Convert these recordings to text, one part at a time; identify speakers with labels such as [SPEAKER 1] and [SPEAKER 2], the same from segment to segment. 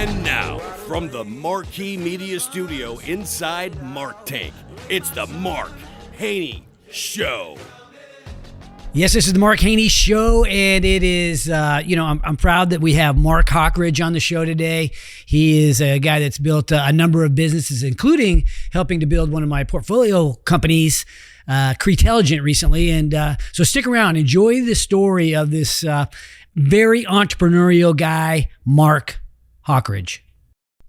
[SPEAKER 1] And now, from the Marquee Media Studio inside Mark Tank, it's the Mark Haney Show.
[SPEAKER 2] Yes, this is the Mark Haney Show, and it is, I'm proud that we have Mark Hockridge on the show today. He is a guy that's built a number of businesses, including helping to build one of my portfolio companies, Cretelligent, recently. And so stick around, enjoy the story of this very entrepreneurial guy, Mark Hockridge.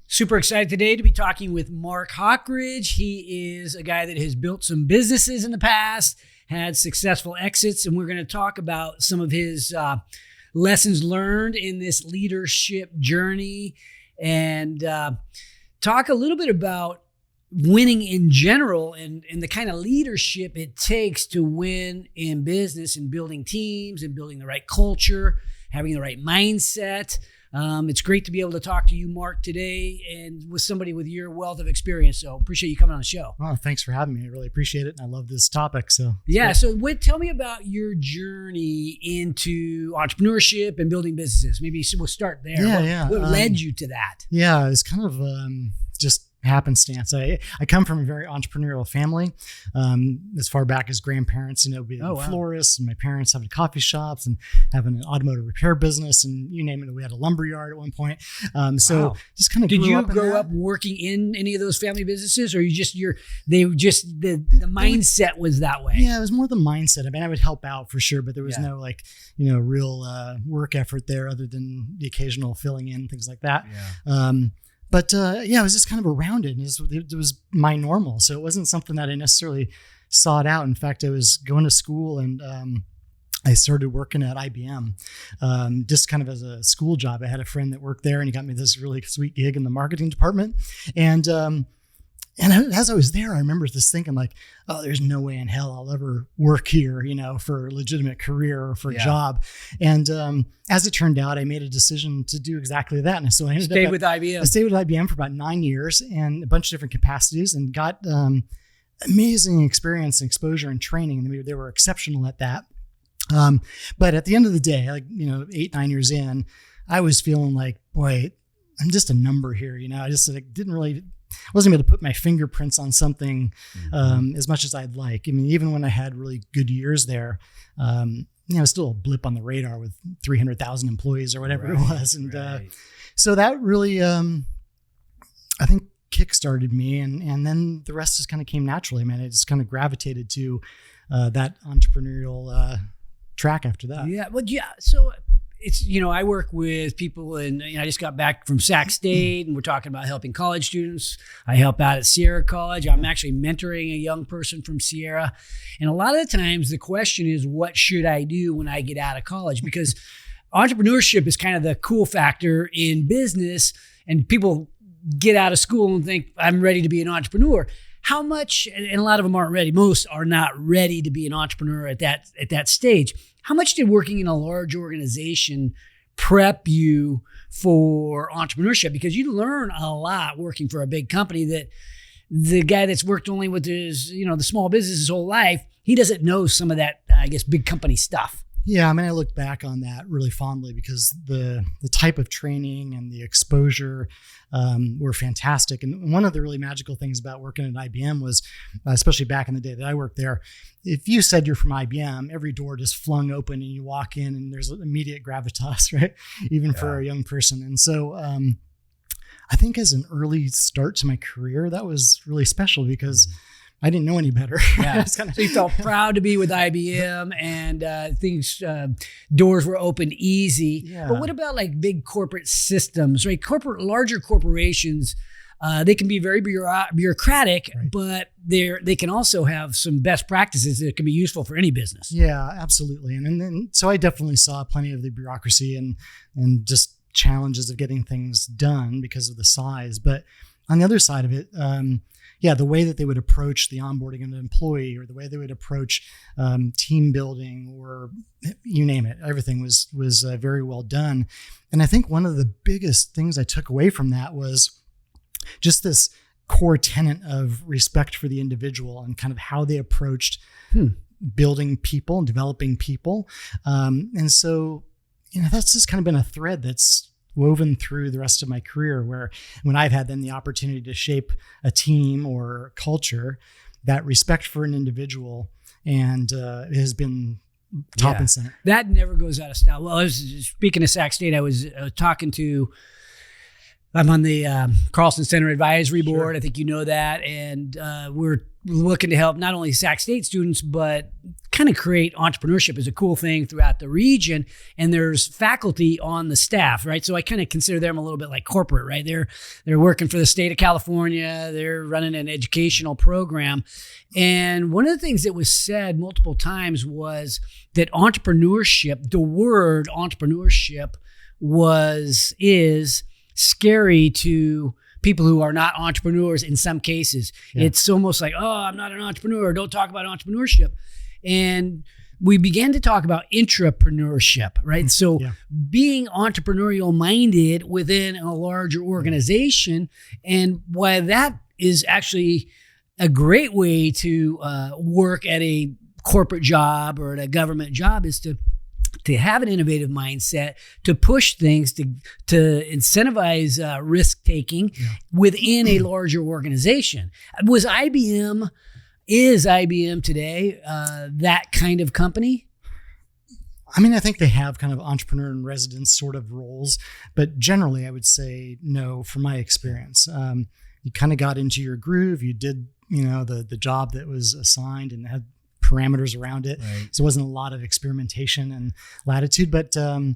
[SPEAKER 2] Super excited today to be talking with Mark Hockridge. He is a guy that has built some businesses in the past, had successful exits, and we're going to talk about some of his lessons learned in this leadership journey and talk a little bit about winning in general and the kind of leadership it takes to win in business and building teams and building the right culture, having the right mindset. It's great to be able to talk to you, Mark, today and with somebody with your wealth of experience. So appreciate you coming on the show.
[SPEAKER 3] Oh, thanks for having me. I really appreciate it. And I love this topic. So
[SPEAKER 2] yeah. So tell me about your journey into entrepreneurship and building businesses. Maybe we'll start there. What led you to that?
[SPEAKER 3] Yeah, it's kind of just happenstance. I come from a very entrepreneurial family. As far back as grandparents, being florists, and my parents having coffee shops and having an automotive repair business, and you name it. We had a lumber yard at one point. So just kind of
[SPEAKER 2] did you grow up working in any of those family businesses, or the mindset was that way?
[SPEAKER 3] Yeah, it was more the mindset. I mean, I would help out for sure, but there was no real work effort there other than the occasional filling in, things like that. Yeah. But I was just kind of around it. And it was my normal. So it wasn't something that I necessarily sought out. In fact, I was going to school and I started working at IBM just kind of as a school job. I had a friend that worked there and he got me this really sweet gig in the marketing department. And as I was there, I remember just thinking like, oh, there's no way in hell I'll ever work here, for a legitimate career or for a job. And as it turned out, I made a decision to do exactly that. And so I
[SPEAKER 2] stayed with IBM.
[SPEAKER 3] I stayed with IBM for about 9 years and a bunch of different capacities and got amazing experience and exposure and training. And they were exceptional at that. But at the end of the day, 8-9 years in, I was feeling like, boy, I'm just a number here. I just wasn't able to put my fingerprints on something as much as I'd like. I mean, even when I had really good years there, still a blip on the radar with 300,000 employees or whatever it was. And so that really, I think, kickstarted me. And then the rest just kind of came naturally. I mean, I just kind of gravitated to that entrepreneurial track after that.
[SPEAKER 2] Yeah. Well, yeah. So it's, I work with people and I just got back from Sac State and we're talking about helping college students. I help out at Sierra College. I'm actually mentoring a young person from Sierra. And a lot of the times the question is, what should I do when I get out of college? Because entrepreneurship is kind of the cool factor in business and people get out of school and think I'm ready to be an entrepreneur. How much, and a lot of them aren't ready, most are not ready to be an entrepreneur at that stage. How much did working in a large organization prep you for entrepreneurship? Because you learn a lot working for a big company that the guy that's worked only with his, the small business his whole life, he doesn't know some of that, big company stuff.
[SPEAKER 3] Yeah, I mean, I look back on that really fondly because the type of training and the exposure were fantastic. And one of the really magical things about working at IBM was, especially back in the day that I worked there, if you said you're from IBM, every door just flung open and you walk in and there's immediate gravitas, right? Even for a young person. And so I think as an early start to my career, that was really special because I didn't know any better.
[SPEAKER 2] Yeah. So you felt proud to be with IBM and doors were opened easy. Yeah. But what about like big corporate systems, right? Larger corporations, they can be very bureaucratic, right, but they can also have some best practices that can be useful for any business.
[SPEAKER 3] Yeah, absolutely. And so I definitely saw plenty of the bureaucracy and just challenges of getting things done because of the size. But on the other side of it, the way that they would approach the onboarding of an employee or the way they would approach team building or you name it, everything was very well done. And I think one of the biggest things I took away from that was just this core tenet of respect for the individual and kind of how they approached building people and developing people. And so, that's just kind of been a thread that's woven through the rest of my career, where when I've had then the opportunity to shape a team or culture, that respect for an individual and has been top and center.
[SPEAKER 2] That never goes out of style. Well, I was speaking of Sac State. I was talking to. I'm on the Carlson Center Advisory Board. I think you know that. And we're looking to help not only Sac State students, but kind of create entrepreneurship as a cool thing throughout the region. And there's faculty on the staff, right? So I kind of consider them a little bit like corporate, right? They're working for the state of California. They're running an educational program. And one of the things that was said multiple times was that entrepreneurship, the word entrepreneurship is scary to people who are not entrepreneurs in some cases. It's almost like, oh, I'm not an entrepreneur. Don't talk about entrepreneurship. And we began to talk about intrapreneurship, right? So being entrepreneurial minded within a larger organization, and why that is actually a great way to work at a corporate job or at a government job is to have an innovative mindset, to push things, to incentivize risk-taking within a larger organization. Is IBM today that kind of company?
[SPEAKER 3] I mean, I think they have kind of entrepreneur in residence sort of roles, but generally I would say no from my experience. You kind of got into your groove. You did, the job that was assigned and had parameters around it. Right. So it wasn't a lot of experimentation and latitude, but so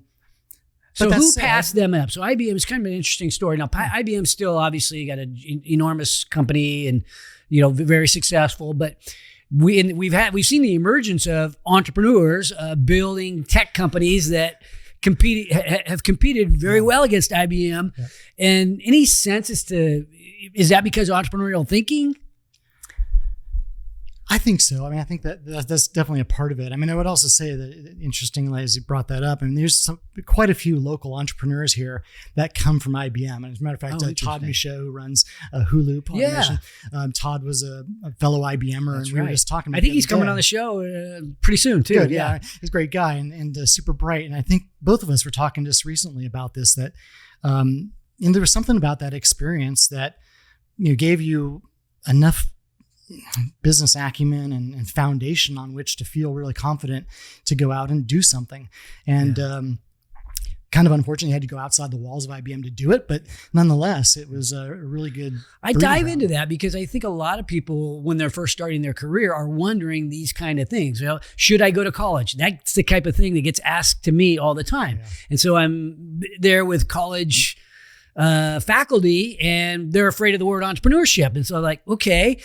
[SPEAKER 2] who passed them up? So IBM is kind of an interesting story. Now, IBM still obviously got an enormous company and, very successful, but we've seen the emergence of entrepreneurs building tech companies that have competed very well against IBM. Yeah. And any sense as to, is that because of entrepreneurial thinking?
[SPEAKER 3] I think so. I mean, I think that's definitely a part of it. I mean, I would also say that, interestingly, as you brought that up, I mean, there's quite a few local entrepreneurs here that come from IBM. And as a matter of fact, Todd Michaud, who runs Hulu Automation. Todd was a fellow IBMer, and we were just talking about
[SPEAKER 2] I think he's coming on the show pretty soon, too.
[SPEAKER 3] Good, yeah. He's a great guy and super bright. And I think both of us were talking just recently about this, that and there was something about that experience that gave you enough business acumen and foundation on which to feel really confident to go out and do something. And kind of unfortunately had to go outside the walls of IBM to do it, but nonetheless, it was a really good.
[SPEAKER 2] I dive into that because I think a lot of people, when they're first starting their career, are wondering these kind of things. Should I go to college? That's the type of thing that gets asked to me all the time. Yeah. And so I'm there with college faculty, and they're afraid of the word entrepreneurship. And so I'm like, okay.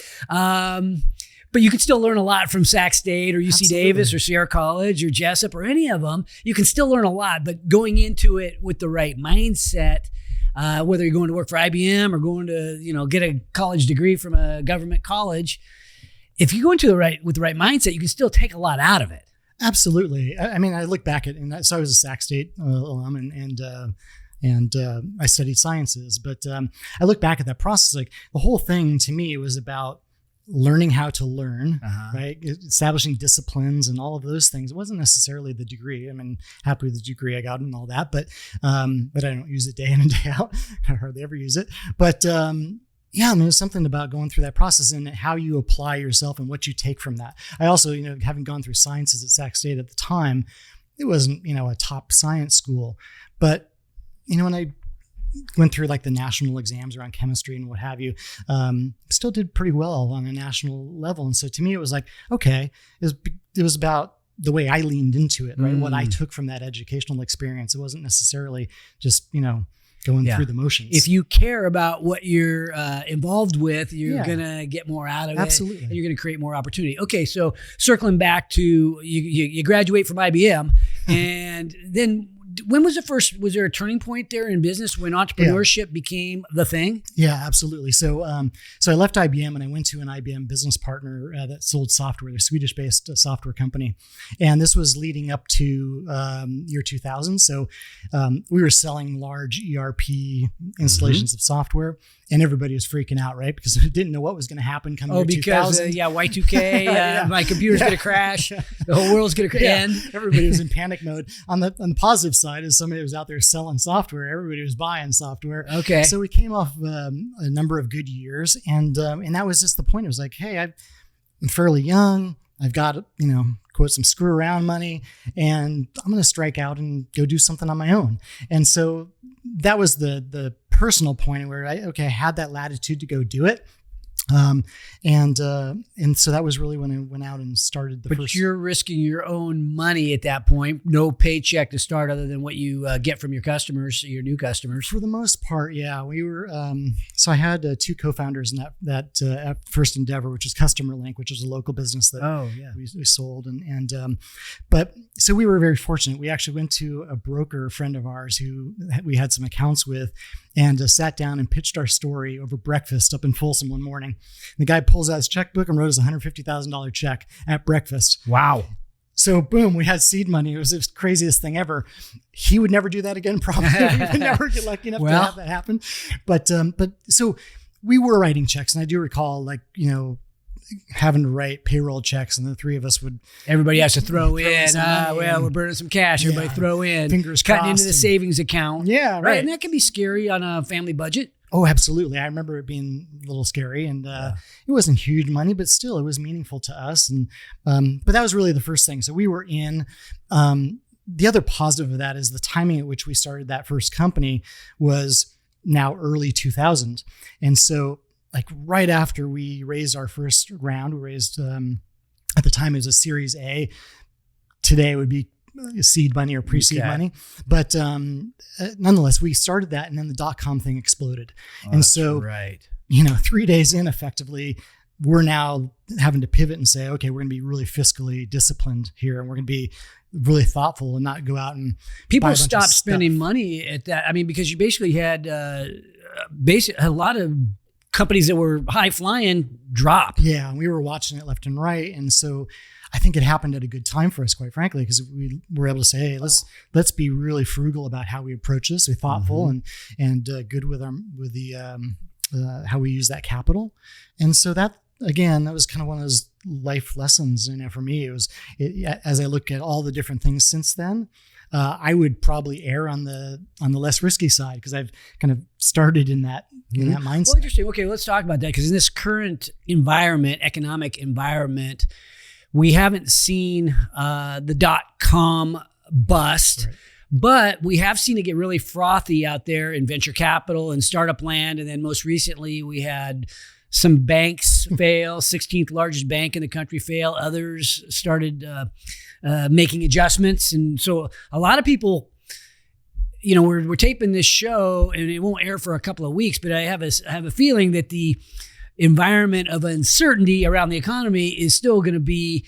[SPEAKER 2] But you can still learn a lot from Sac State or UC Davis or Sierra College or Jessup or any of them. You can still learn a lot, but going into it with the right mindset, whether you're going to work for IBM or going to, get a college degree from a government college, if you go into with the right mindset, you can still take a lot out of it.
[SPEAKER 3] Absolutely. I mean, I look back at, and so I was a Sac State alum and I studied sciences, but I look back at that process, like the whole thing to me was about learning how to learn, right? Establishing disciplines and all of those things. It wasn't necessarily the degree. I mean, happy with the degree I got and all that, but I don't use it day in and day out. I hardly ever use it. But I mean, there's something about going through that process and how you apply yourself and what you take from that. I also, having gone through sciences at Sac State at the time, it wasn't, a top science school, but when I went through like the national exams around chemistry and what have you, still did pretty well on a national level. And so to me, it was like, okay, it was about the way I leaned into it, right? What I took from that educational experience. It wasn't necessarily just, going through the motions.
[SPEAKER 2] If you care about what you're involved with, you're going to get more out of it. And you're going to create more opportunity. Okay, so circling back to you graduate from IBM and then when was there a turning point there in business when entrepreneurship became the thing?
[SPEAKER 3] Yeah, absolutely. So I left IBM and I went to an IBM business partner that sold software. They're a Swedish-based software company. And this was leading up to year 2000. So we were selling large ERP installations of software. And everybody was freaking out, right? Because we didn't know what was going to happen coming year 2000.
[SPEAKER 2] Y2K, my computer's going to crash. The whole world's going to end.
[SPEAKER 3] Everybody was in panic mode. On the positive side, as somebody was out there selling software, everybody was buying software.
[SPEAKER 2] Okay.
[SPEAKER 3] So we came off a number of good years, and that was just the point. It was like, hey, I'm fairly young. I've got, quote, some screw around money, and I'm going to strike out and go do something on my own. And so that was the personal point where I had that latitude to go do it. And so that was really when I went out and started the first.
[SPEAKER 2] But you're risking your own money at that point. No paycheck to start other than what you get from your customers, your new customers.
[SPEAKER 3] For the most part, yeah. We were, so I had two co-founders in that first endeavor, which is Customer Link, which is a local business that we sold. But so we were very fortunate. We actually went to a broker friend of ours who we had some accounts with, and sat down and pitched our story over breakfast up in Folsom one morning. And the guy pulls out his checkbook and wrote us a $150,000 check at breakfast.
[SPEAKER 2] Wow.
[SPEAKER 3] So boom, we had seed money. It was the craziest thing ever. He would never do that again, probably. We would never get lucky enough to have that happen. But so we were writing checks, and I do recall having to write payroll checks, and the three of us would.
[SPEAKER 2] Everybody has to throw in. We're burning some cash. Everybody throw in.
[SPEAKER 3] Fingers
[SPEAKER 2] cutting
[SPEAKER 3] crossed.
[SPEAKER 2] into the savings account.
[SPEAKER 3] Yeah, right.
[SPEAKER 2] And that can be scary on a family budget.
[SPEAKER 3] Oh, absolutely. I remember it being a little scary, and it wasn't huge money, but still it was meaningful to us. And but that was really the first thing. So we were in. The other positive of that is the timing at which we started that first company was now early 2000s. And so like right after we raised our first round, we raised, at the time it was a Series A. Today it would be seed money or pre-seed money. But nonetheless, we started that, and then the .com thing exploded. And so, 3 days in, effectively, we're now having to pivot and say, okay, we're going to be really fiscally disciplined here, and we're going to be really thoughtful and not go out and
[SPEAKER 2] people stopped spending money at that. I mean, because you basically had a lot of companies that were high flying drop.
[SPEAKER 3] Yeah, we were watching it left and right, and so I think it happened at a good time for us, quite frankly, because we were able to say, hey, let's be really frugal about how we approach this. We're thoughtful and good with how we use that capital. And so that was kind of one of those life lessons. For me, as I look at all the different things since then, I would probably err on the less risky side, because I've kind of started in that mindset.
[SPEAKER 2] Well, interesting. Okay, let's talk about that, because in this current economic environment, we haven't seen the .com bust, but we have seen it get really frothy out there in venture capital and startup land. And then most recently, we had some banks fail, 16th largest bank in the country fail. Others started making adjustments. And so a lot of people, we're taping this show, and it won't air for a couple of weeks, but I have a feeling that the environment of uncertainty around the economy is still going to be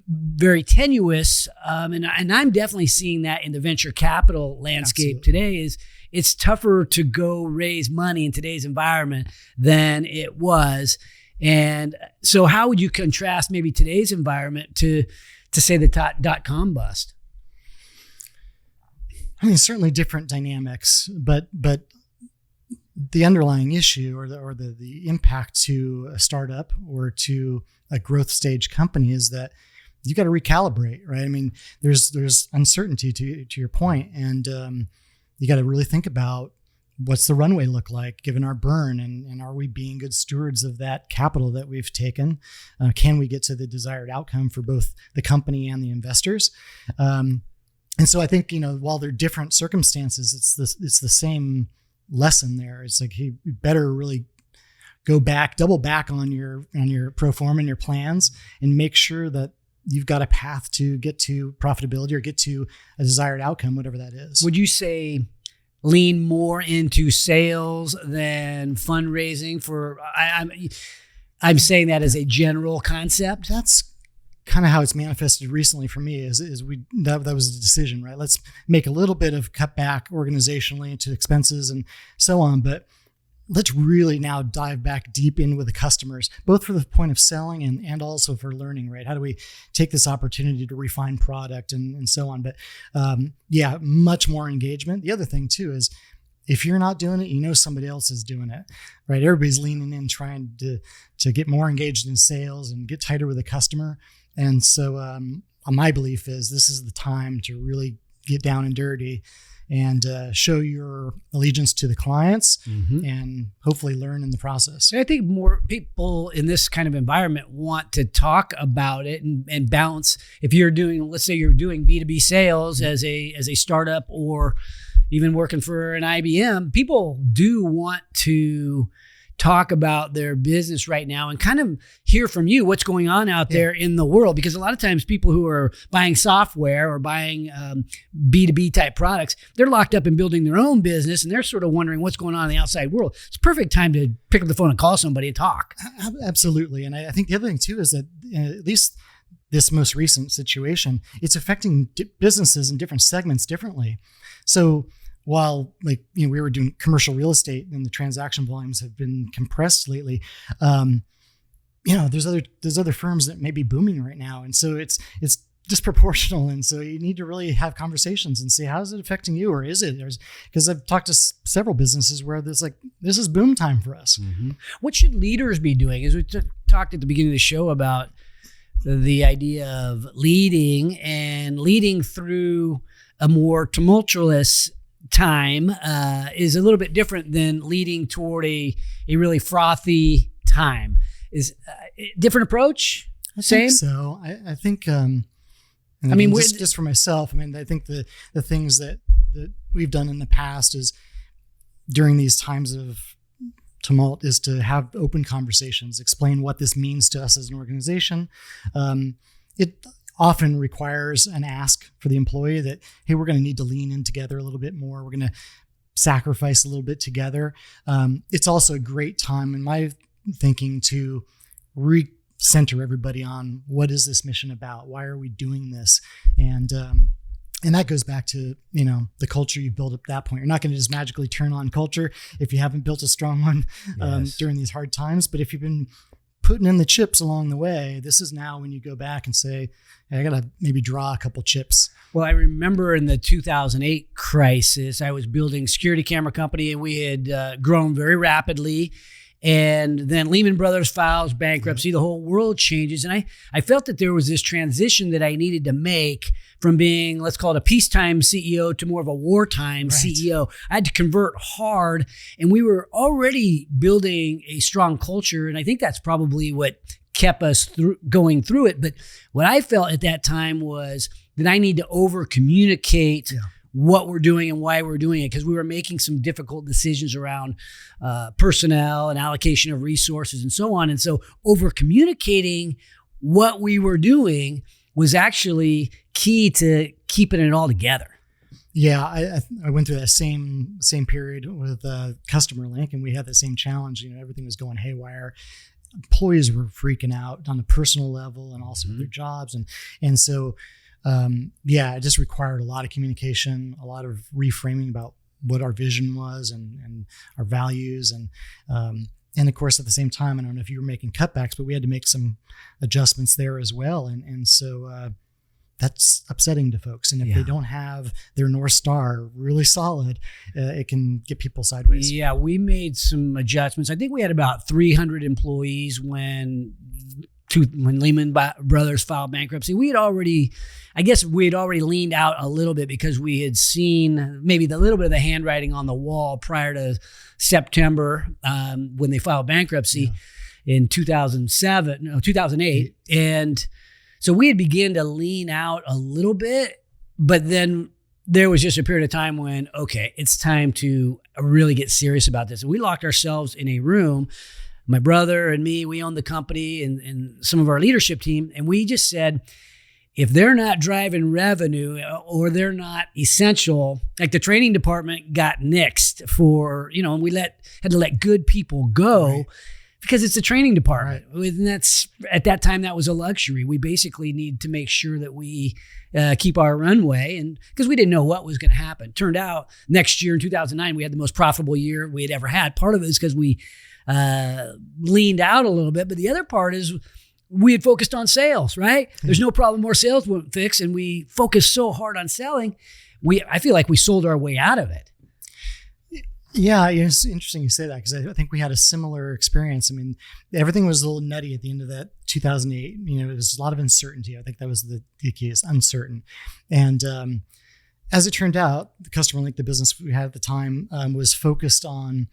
[SPEAKER 2] very tenuous. And I'm definitely seeing that in the venture capital landscape today. It's tougher to go raise money in today's environment than it was. And so how would you contrast maybe today's environment to say the .com bust?
[SPEAKER 3] I mean, certainly different dynamics, but the underlying issue or the impact to a startup or to a growth stage company is that you got to recalibrate, right? I mean, there's uncertainty to your point, and you got to really think about what's the runway look like given our burn, and are we being good stewards of that capital that we've taken? Can we get to the desired outcome for both the company and the investors? And so I think, while they're different circumstances, it's the same lesson there. It's like, hey, you better really double back on your pro forma and your plans, and make sure that you've got a path to get to profitability or get to a desired outcome, whatever that is.
[SPEAKER 2] Would you say lean more into sales than fundraising I'm saying that as a general concept?
[SPEAKER 3] That's kind of how it's manifested recently for me that was a decision, right? Let's make a little bit of cutback organizationally to expenses and so on, but let's really now dive back deep in with the customers, both for the point of selling and also for learning, right? How do we take this opportunity to refine product and so on? But much more engagement. The other thing too is if you're not doing it, somebody else is doing it, right? Everybody's leaning in, trying to get more engaged in sales and get tighter with the customer. And so my belief is this is the time to really get down and dirty and show your allegiance to the clients and hopefully learn in the process.
[SPEAKER 2] I think more people in this kind of environment want to talk about it and balance. If you're doing, let's say you're doing B2B sales as a startup or even working for an IBM, people do want to talk about their business right now and kind of hear from you what's going on out there in the world. Because a lot of times people who are buying software or buying B2B type products, they're locked up in building their own business and they're sort of wondering what's going on in the outside world. It's a perfect time to pick up the phone and call somebody and talk.
[SPEAKER 3] Absolutely. And I think the other thing too is that at least this most recent situation, it's affecting businesses in different segments differently. So while we were doing commercial real estate and the transaction volumes have been compressed lately, there's other firms that may be booming right now. And so it's disproportional. And so you need to really have conversations and see, how is it affecting you, or is it? Because I've talked to several businesses where there's this is boom time for us.
[SPEAKER 2] Mm-hmm. What should leaders be doing? As we talked at the beginning of the show about the idea of leading through a more tumultuous time is a little bit different than leading toward a really frothy time. Is different approach? Same?
[SPEAKER 3] Think so. I think. Just for myself. I think the things that we've done in the past is during these times of tumult is to have open conversations, explain what this means to us as an organization. It often requires an ask for the employee that, hey, we're going to need to lean in together a little bit more. We're going to sacrifice a little bit together. It's also a great time, in my thinking, to recenter everybody on what is this mission about? Why are we doing this? And that goes back to, the culture you build up at that point. You're not going to just magically turn on culture if you haven't built a strong one during these hard times. But if you've been putting in the chips along the way, this is now when you go back and say, hey, I got to maybe draw a couple chips.
[SPEAKER 2] Well, I remember in the 2008 crisis, I was building a security camera company and we had grown very rapidly. And then Lehman Brothers files bankruptcy, the whole world changes. And I felt that there was this transition that I needed to make from being, let's call it a peacetime CEO to more of a wartime CEO. I had to convert hard, and we were already building a strong culture. And I think that's probably what kept us going through it. But what I felt at that time was that I need to over communicate what we're doing and why we're doing it, because we were making some difficult decisions around personnel and allocation of resources and so on. And so over communicating what we were doing was actually key to keeping it all together.
[SPEAKER 3] Yeah, I went through that same period with Customer Link, and we had the same challenge. Everything was going haywire. Employees were freaking out on a personal level and also with their jobs. And so it just required a lot of communication, a lot of reframing about what our vision was and our values. And of course, at the same time, I don't know if you were making cutbacks, but we had to make some adjustments there as well. And so that's upsetting to folks. And if they don't have their North Star really solid, it can get people sideways.
[SPEAKER 2] Yeah, we made some adjustments. I think we had about 300 employees when Lehman Brothers filed bankruptcy. We had already leaned out a little bit because we had seen maybe the little bit of the handwriting on the wall prior to September when they filed bankruptcy in 2008. And so we had begun to lean out a little bit, but then there was just a period of time when, okay, it's time to really get serious about this. And we locked ourselves in a room. My brother and me, we owned the company and some of our leadership team. And we just said, if they're not driving revenue or they're not essential, like the training department got nixed for, and we had to let good people go because it's a training department. And that's, at that time, that was a luxury. We basically need to make sure that we keep our runway, and because we didn't know what was going to happen. Turned out next year in 2009, we had the most profitable year we had ever had. Part of it is because we leaned out a little bit, but the other part is we had focused on sales, right? There's no problem more sales wouldn't fix, and we focused so hard on selling, I feel like we sold our way out of it.
[SPEAKER 3] Yeah, it's interesting you say that because I think we had a similar experience. I mean, everything was a little nutty at the end of that 2008. It was a lot of uncertainty. I think that was the key, is uncertain. And as it turned out, the customer link, the business we had at the time, was focused on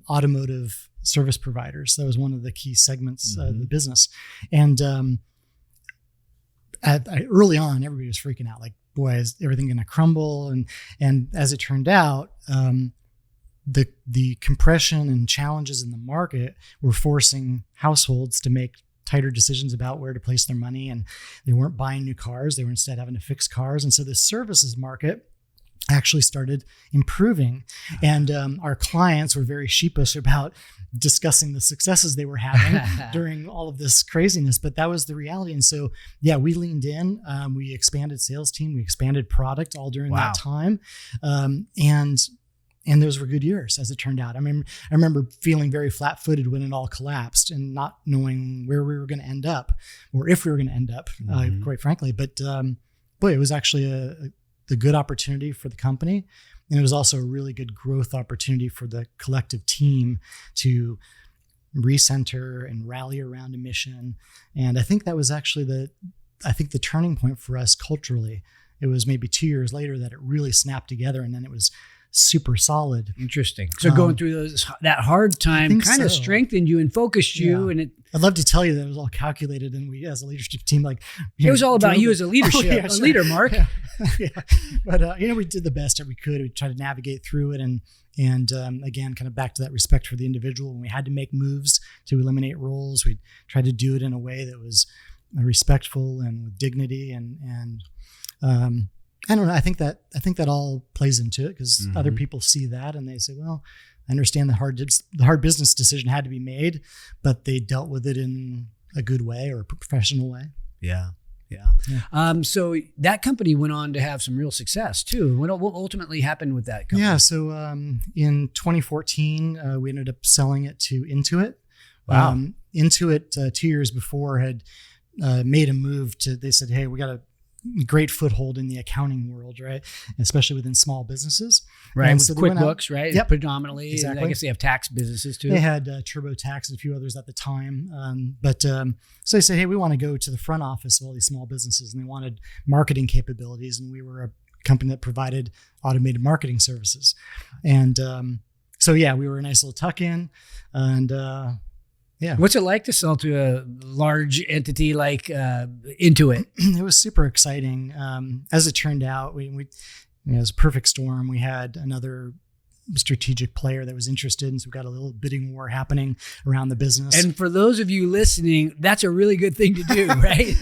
[SPEAKER 3] automotive service providers. That was one of the key segments of the business. And early on, everybody was freaking out, like, boy, is everything going to crumble? And as it turned out, the compression and challenges in the market were forcing households to make tighter decisions about where to place their money, and they weren't buying new cars. They were instead having to fix cars. And so the services market actually started improving, and our clients were very sheepish about discussing the successes they were having during all of this craziness, but that was the reality. And so, yeah, we leaned in, we expanded sales team, we expanded product all during that time. And those were good years, as it turned out. I remember feeling very flat-footed when it all collapsed and not knowing where we were going to end up, or if we were going to end up, quite frankly. But boy, it was actually the good opportunity for the company. And it was also a really good growth opportunity for the collective team to recenter and rally around a mission. And I think that was actually the turning point for us culturally. It was maybe 2 years later that it really snapped together, and then it was super solid.
[SPEAKER 2] Interesting. So going through that hard time kind of strengthened you and focused you. And
[SPEAKER 3] I'd love to tell you that it was all calculated, and we, as a leadership team,
[SPEAKER 2] it was all about you as a leadership, leader, Mark.
[SPEAKER 3] Yeah. But we did the best that we could. We tried to navigate through it, and again, kind of back to that respect for the individual. When we had to make moves to eliminate roles, we tried to do it in a way that was respectful and with dignity, and I don't know. I think that all plays into it, because other people see that and they say, well, I understand the hard business decision had to be made, but they dealt with it in a good way or a professional way.
[SPEAKER 2] Yeah. So that company went on to have some real success too. What ultimately happened with that company?
[SPEAKER 3] Yeah. So in 2014, we ended up selling it to Intuit.
[SPEAKER 2] Wow.
[SPEAKER 3] Intuit 2 years before had made a move they said, hey, we got a great foothold in the accounting world, right? Especially within small businesses.
[SPEAKER 2] Right.
[SPEAKER 3] And
[SPEAKER 2] with
[SPEAKER 3] so
[SPEAKER 2] QuickBooks, right?
[SPEAKER 3] Yep.
[SPEAKER 2] Predominantly.
[SPEAKER 3] Exactly.
[SPEAKER 2] And I guess they have tax businesses too.
[SPEAKER 3] They had TurboTax and a few others at the time. So they said, hey, we want to go to the front office of all these small businesses, and they wanted marketing capabilities. And we were a company that provided automated marketing services. And we were a nice little tuck in, and yeah.
[SPEAKER 2] What's it like to sell to a large entity like Intuit?
[SPEAKER 3] It was super exciting. As it turned out, we it was a perfect storm. We had another strategic player that was interested, and so we got a little bidding war happening around the business.
[SPEAKER 2] And for those of you listening, that's a really good thing to do, right?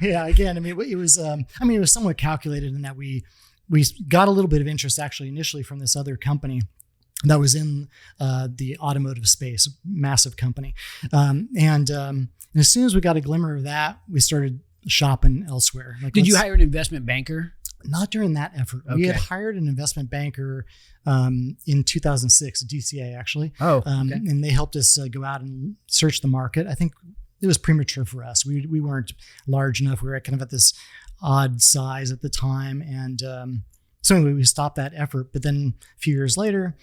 [SPEAKER 3] Yeah. Again, it was somewhat calculated in that we got a little bit of interest actually initially from this other company that was in the automotive space, massive company. And as soon as we got a glimmer of that, we started shopping elsewhere.
[SPEAKER 2] Did you hire an investment banker?
[SPEAKER 3] Not during that effort.
[SPEAKER 2] Okay.
[SPEAKER 3] We had hired an investment banker in 2006, DCA actually.
[SPEAKER 2] Okay.
[SPEAKER 3] And they helped us go out and search the market. I think it was premature for us. We weren't large enough. We were kind of at this odd size at the time. And so anyway, we stopped that effort. But then a few years later,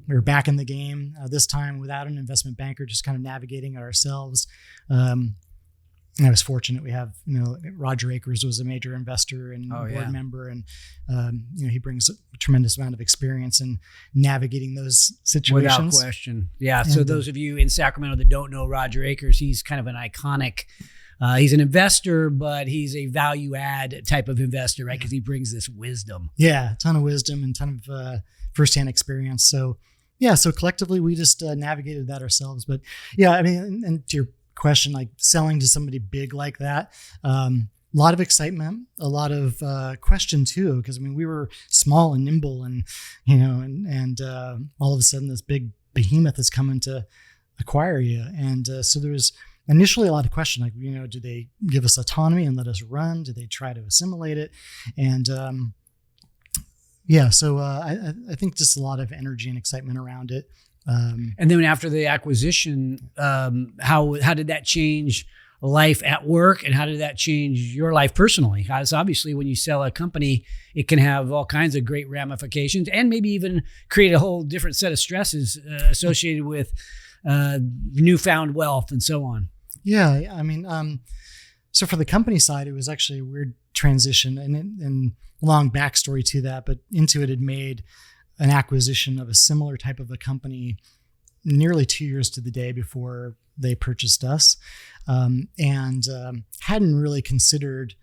[SPEAKER 3] we were back in the game, this time without an investment banker, just kind of navigating it ourselves. And I was fortunate. We have, Roger Akers was a major investor and board member, and he brings a tremendous amount of experience in navigating those situations.
[SPEAKER 2] Without question. Yeah. So those of you in Sacramento that don't know Roger Akers, he's kind of an iconic. He's an investor, but he's a value add type of investor, right? Because he brings this wisdom.
[SPEAKER 3] Yeah, a ton of wisdom and ton of firsthand experience. So collectively we just navigated that ourselves. But yeah, I mean, and to your question, like selling to somebody big like that, a lot of excitement, a lot of question too, because I mean we were small and nimble, and and all of a sudden this big behemoth is coming to acquire you, and so there was initially a lot of question, like do they give us autonomy and let us run? Do they try to assimilate it? And so I think just a lot of energy and excitement around it.
[SPEAKER 2] And then after the acquisition, how did that change life at work, and how did that change your life personally? Because obviously when you sell a company, it can have all kinds of great ramifications and maybe even create a whole different set of stresses associated with newfound wealth and so on.
[SPEAKER 3] Yeah. I mean, so for the company side, it was actually a weird transition and long backstory to that, but Intuit had made an acquisition of a similar type of a company nearly 2 years to the day before they purchased us, and hadn't really considered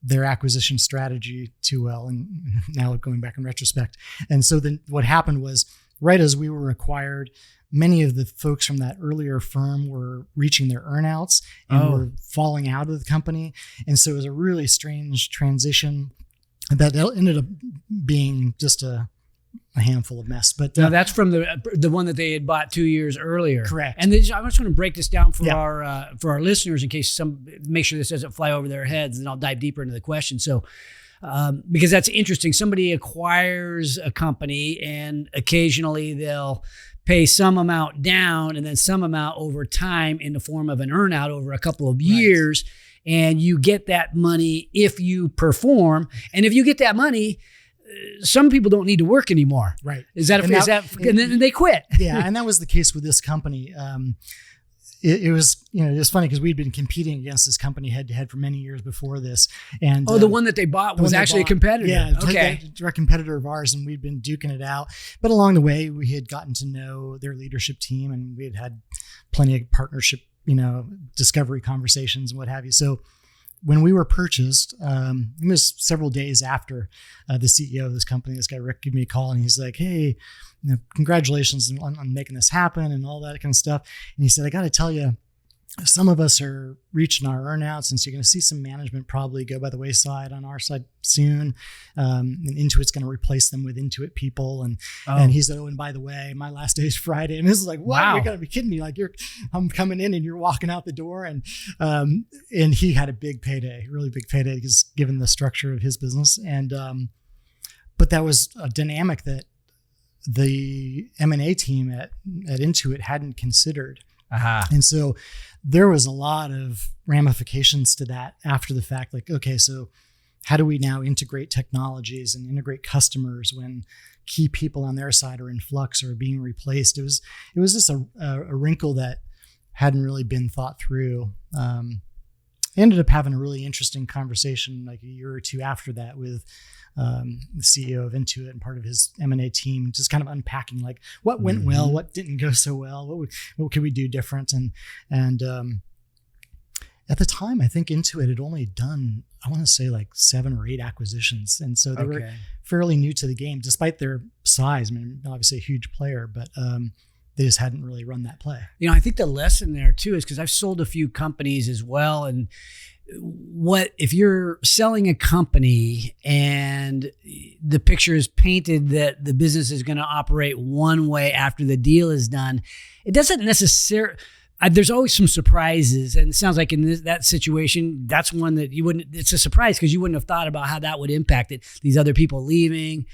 [SPEAKER 3] their acquisition strategy too well. And now going back in retrospect. And so then what happened was, right as we were acquired, many of the folks from that earlier firm were reaching their earnouts and were falling out of the company. And so it was a really strange transition that ended up being just a handful of mess. But
[SPEAKER 2] now that's from the one that they had bought 2 years earlier.
[SPEAKER 3] Correct.
[SPEAKER 2] And I'm just going to break this down for our listeners in case make sure this doesn't fly over their heads, and I'll dive deeper into the question. So, because that's interesting. Somebody acquires a company and occasionally they'll pay some amount down and then some amount over time in the form of an earnout over a couple of years. And you get that money if you perform. And if you get that money, some people don't need to work anymore.
[SPEAKER 3] Right.
[SPEAKER 2] And then they quit.
[SPEAKER 3] Yeah. And that was the case with this company. It was, it was funny because we'd been competing against this company head to head for many years before this. And
[SPEAKER 2] the one that they bought was actually a competitor.
[SPEAKER 3] Yeah.
[SPEAKER 2] Okay.
[SPEAKER 3] A direct competitor of ours, and we'd been duking it out. But along the way, we had gotten to know their leadership team, and we had plenty of partnership, discovery conversations and what have you. So when we were purchased, it was several days after the CEO of this company, this guy Rick, gave me a call, and he's like, "Hey, congratulations on making this happen," and all that kind of stuff. And he said, "I got to tell you, some of us are reaching our earnouts, and so you're going to see some management probably go by the wayside on our side soon. And Intuit's going to replace them with Intuit people." And he said, "Oh, and by the way, my last day is Friday." And this is like, "What?
[SPEAKER 2] Wow.
[SPEAKER 3] You're going to be kidding me! Like I'm coming in and you're walking out the door." And he had a big payday, really big payday, because given the structure of his business. And but that was a dynamic that the M&A team at Intuit hadn't considered. And so there was a lot of ramifications to that after the fact. Like, okay, so how do we now integrate technologies and integrate customers when key people on their side are in flux or being replaced? It was just a wrinkle that hadn't really been thought through. Ended up having a really interesting conversation like a year or two after that with the CEO of Intuit and part of his M&A team, just kind of unpacking like what went well, what didn't go so well, what could we do different, and at the time I think Intuit had only done, I want to say like 7 or 8 acquisitions, and so they were fairly new to the game despite their size. I mean, obviously a huge player, but they just hadn't really run that play.
[SPEAKER 2] I think the lesson there too is because I've sold a few companies as well. And what if you're selling a company and the picture is painted that the business is going to operate one way after the deal is done, it doesn't necessarily. There's always some surprises, and it sounds like in that situation, that's one that you wouldn't. It's a surprise because you wouldn't have thought about how that would impact it. These other people leaving.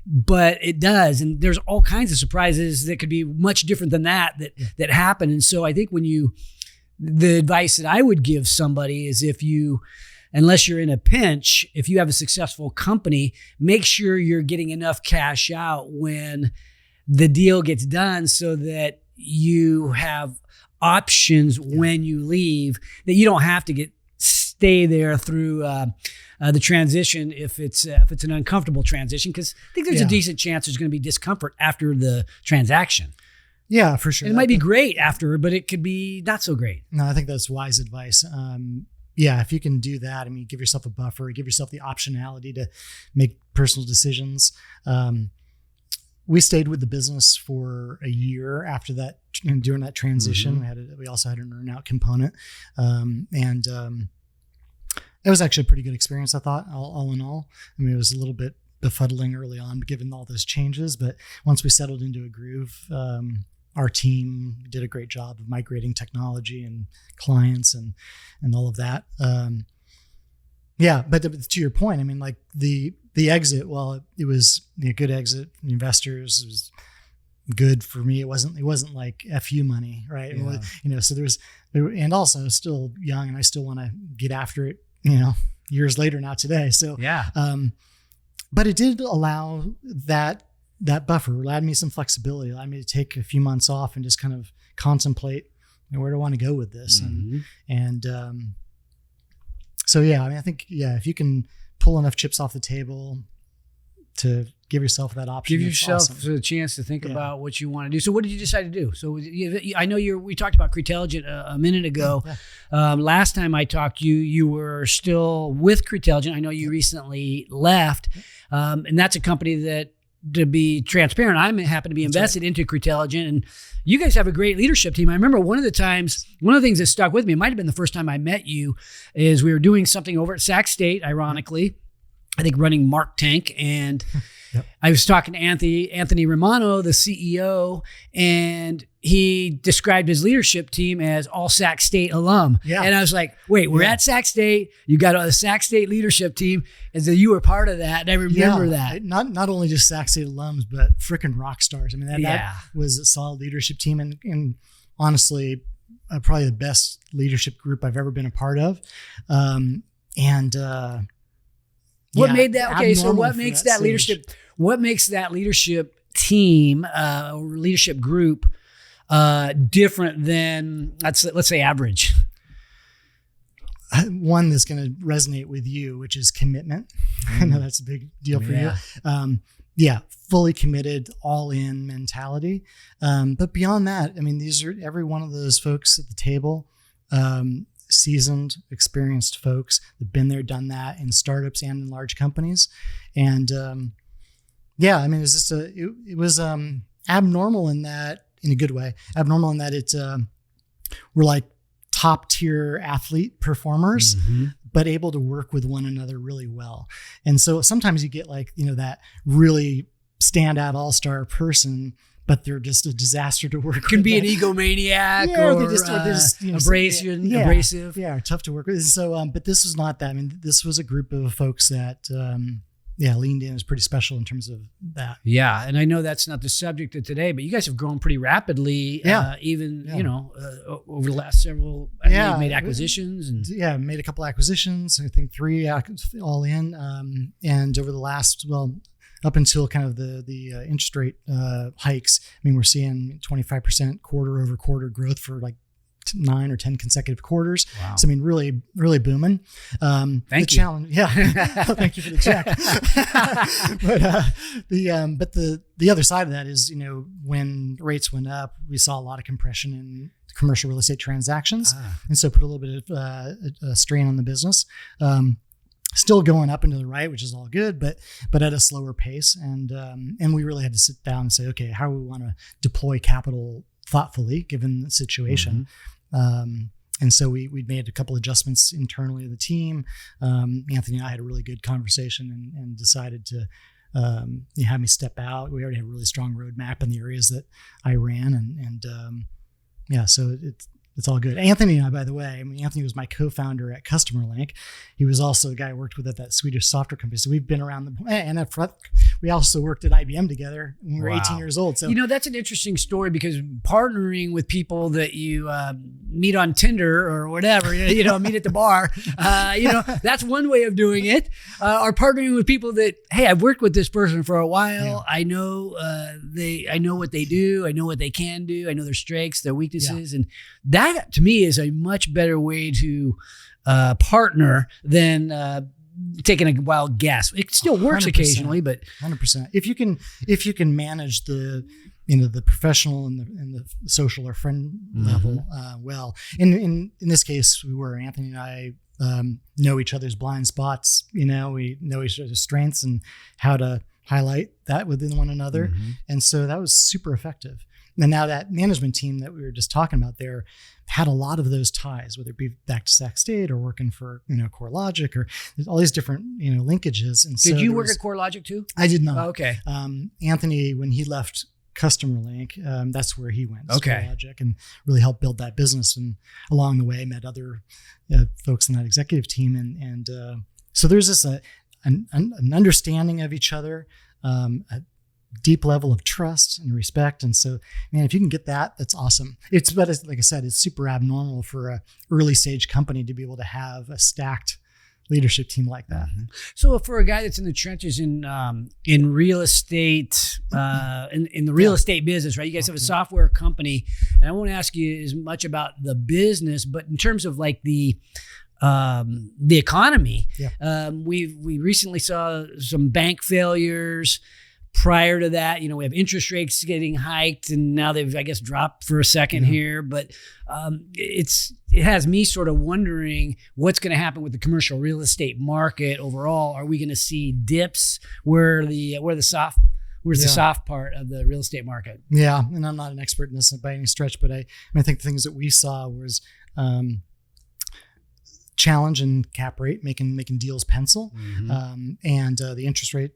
[SPEAKER 2] But it does. And there's all kinds of surprises that could be much different than that happen. And so I think the advice that I would give somebody is unless you're in a pinch, if you have a successful company, make sure you're getting enough cash out when the deal gets done so that you have options when you leave, that you don't have to stay there through the transition if it's an uncomfortable transition, because I think there's a decent chance there's going to be discomfort after the transaction.
[SPEAKER 3] Yeah, for sure.
[SPEAKER 2] And it might be great after, but it could be not so great.
[SPEAKER 3] No, I think that's wise advice. If you can do that, I mean, give yourself a buffer, give yourself the optionality to make personal decisions. We stayed with the business for a year after that, during that transition. We also had an earnout component, and it was actually a pretty good experience, I thought, all in all. I mean, it was a little bit befuddling early on, given all those changes. But once we settled into a groove, our team did a great job of migrating technology and clients and all of that. But to your point, I mean, like the exit, well, it was a good exit. Investors, it was good for me. It wasn't like FU money, right?
[SPEAKER 2] Yeah.
[SPEAKER 3] So and also still young, and I still want to get after it, years later, not today. So,
[SPEAKER 2] yeah.
[SPEAKER 3] But it did allow that buffer, allowed me some flexibility, allowed me to take a few months off and just kind of contemplate, where do I want to go with this?
[SPEAKER 2] Mm-hmm.
[SPEAKER 3] So yeah, I think, if you can pull enough chips off the table to give yourself that option.
[SPEAKER 2] Give yourself a chance to think about what you want to do. So what did you decide to do? So I know we talked about Cretelligent a minute ago. Yeah. Last time I talked to you, you were still with Cretelligent. I know you recently left. And that's a company that, to be transparent, I happen to be invested into Cretelligent, and you guys have a great leadership team. I remember one of the things that stuck with me, it might've been the first time I met you, is we were doing something over at Sac State, ironically, I think running Mark Tank, and yep. I was talking to Anthony Romano, the CEO, and he described his leadership team as all Sac State alum. Yeah. And I was like, wait, we're at Sac State. You got a Sac State leadership team. And so you were part of that. And I remember that.
[SPEAKER 3] Not only just Sac State alums, but freaking rock stars. I mean, that was a solid leadership team. And honestly, probably the best leadership group I've ever been a part of.
[SPEAKER 2] What made that? Okay, so what makes that leadership? What makes that leadership team or leadership group different than let's say average?
[SPEAKER 3] One that's going to resonate with you, which is commitment. I know that's a big deal for you. Fully committed, all in mentality. But beyond that, I mean, these are every one of those folks at the table. Seasoned, experienced folks that've been there, done that in startups and in large companies. And I mean, it was just it was abnormal in that, in a good way, abnormal in that we're like top tier athlete performers, mm-hmm. but able to work with one another really well. And so sometimes you get like, that really standout all-star person, but they're just a disaster to work with.
[SPEAKER 2] Can be an egomaniac or they just abrasive.
[SPEAKER 3] Yeah, tough to work with. So, but this was not that. I mean, this was a group of folks that, leaned in. It was pretty special in terms of that.
[SPEAKER 2] Yeah, and I know that's not the subject of today, but you guys have grown pretty rapidly. Over the last several. You made acquisitions and
[SPEAKER 3] made a couple acquisitions. I think 3 all in, and over the last up until kind of the interest rate hikes, I mean, we're seeing 25% quarter over quarter growth for like 9 or 10 consecutive quarters. Wow. So I mean, really, really booming.
[SPEAKER 2] Thank you.
[SPEAKER 3] Challenge, thank you for the check. But the other side of that is, when rates went up, we saw a lot of compression in commercial real estate transactions, and so put a little bit of strain on the business. Still going up and to the right, which is all good, but at a slower pace. And we really had to sit down and say, okay, how do we want to deploy capital thoughtfully given the situation? Mm-hmm. And so we made a couple adjustments internally to the team. Anthony and I had a really good conversation and decided to have me step out. We already had a really strong roadmap in the areas that I ran, so it's all good. Anthony and I, by the way, Anthony was my co-founder at CustomerLink. He was also the guy I worked with at that Swedish software company. So we've been around we also worked at IBM together when we were 18 years old. So,
[SPEAKER 2] that's an interesting story, because partnering with people that you meet on Tinder or whatever, meet at the bar, that's one way of doing it. Or partnering with people that, hey, I've worked with this person for a while. Yeah. I know I know what they do. I know what they can do. I know their strengths, their weaknesses. Yeah. And that to me is a much better way to partner than taking a wild guess. It still works 100%, occasionally, but
[SPEAKER 3] 100%. If you can manage the professional and the social or friend mm-hmm. level well. In this case, Anthony and I know each other's blind spots. We know each other's strengths and how to highlight that within one another. Mm-hmm. And so that was super effective. And now that management team that we were just talking about there had a lot of those ties, whether it be back to Sac State or working for, CoreLogic, or all these different, linkages. And
[SPEAKER 2] did you work at CoreLogic too?
[SPEAKER 3] I did not.
[SPEAKER 2] Oh, okay.
[SPEAKER 3] Anthony, when he left CustomerLink, that's where he went.
[SPEAKER 2] Okay.
[SPEAKER 3] CoreLogic, and really helped build that business. And along the way, met other folks in that executive team. And so there's this an understanding of each other, deep level of trust and respect. And so, man, if you can get that, that's awesome. But like I said, it's super abnormal for a early stage company to be able to have a stacked leadership team like that.
[SPEAKER 2] So for a guy that's in the trenches in real estate, in the real estate business, right? You guys have a software company, and I won't ask you as much about the business, but in terms of like the economy, we recently saw some bank failures. Prior to that, we have interest rates getting hiked, and now they've, I guess, dropped for a second here. But it has me sort of wondering what's going to happen with the commercial real estate market overall. Are we going to see dips where's the soft part of the real estate market? Yeah,
[SPEAKER 3] and I'm not an expert in this by any stretch, but I think the things that we saw was challenge in cap rate, making deals pencil, and the interest rate,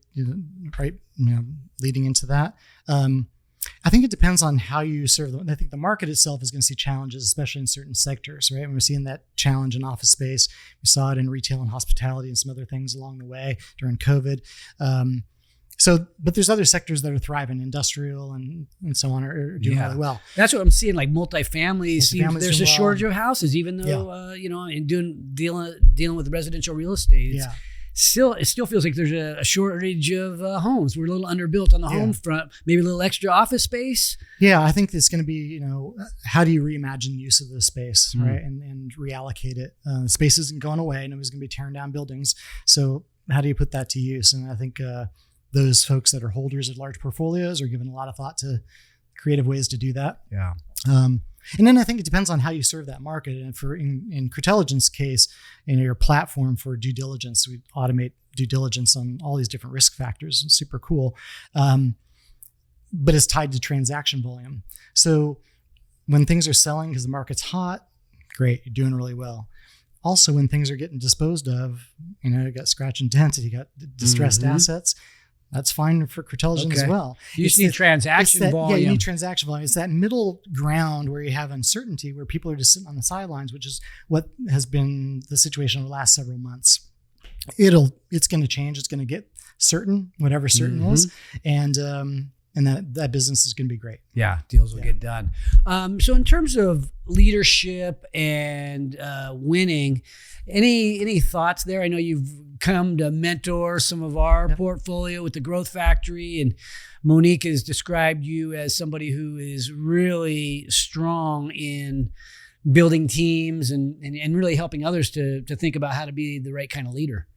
[SPEAKER 3] leading into that. I think it depends on how you serve them. I think the market itself is going to see challenges, especially in certain sectors, right? And we're seeing that challenge in office space. We saw it in retail and hospitality and some other things along the way during COVID. But there's other sectors that are thriving, industrial and so on are doing really well.
[SPEAKER 2] That's what I'm seeing. Like multifamily, there's a shortage of houses, even though in dealing with residential real estate. It still feels like there's a shortage of homes. We're a little underbuilt on the home front. Maybe a little extra office space.
[SPEAKER 3] Yeah, I think it's going to be, how do you reimagine the use of the space, right, and reallocate it? Space isn't going away. Nobody's going to be tearing down buildings. So how do you put that to use? And I think those folks that are holders of large portfolios are giving a lot of thought to creative ways to do that.
[SPEAKER 2] Yeah.
[SPEAKER 3] And then I think it depends on how you serve that market. And in Cretelligent's case, in your platform for due diligence, we automate due diligence on all these different risk factors. It's super cool. But it's tied to transaction volume. So when things are selling because the market's hot, great, you're doing really well. Also, when things are getting disposed of, you got scratch and dent, you got distressed assets, that's fine for Cretelligent as well.
[SPEAKER 2] You just need transaction volume.
[SPEAKER 3] Yeah, you need transaction volume. It's that middle ground where you have uncertainty, where people are just sitting on the sidelines, which is what has been the situation over the last several months. It's going to change. It's going to get certain, whatever certain is, and that business is going to be great.
[SPEAKER 2] Yeah, deals will get done. So in terms of leadership and winning, any thoughts there? I know you've come to mentor some of our portfolio with the Growth Factory, and Monique has described you as somebody who is really strong in building teams and really helping others to think about how to be the right kind of leader.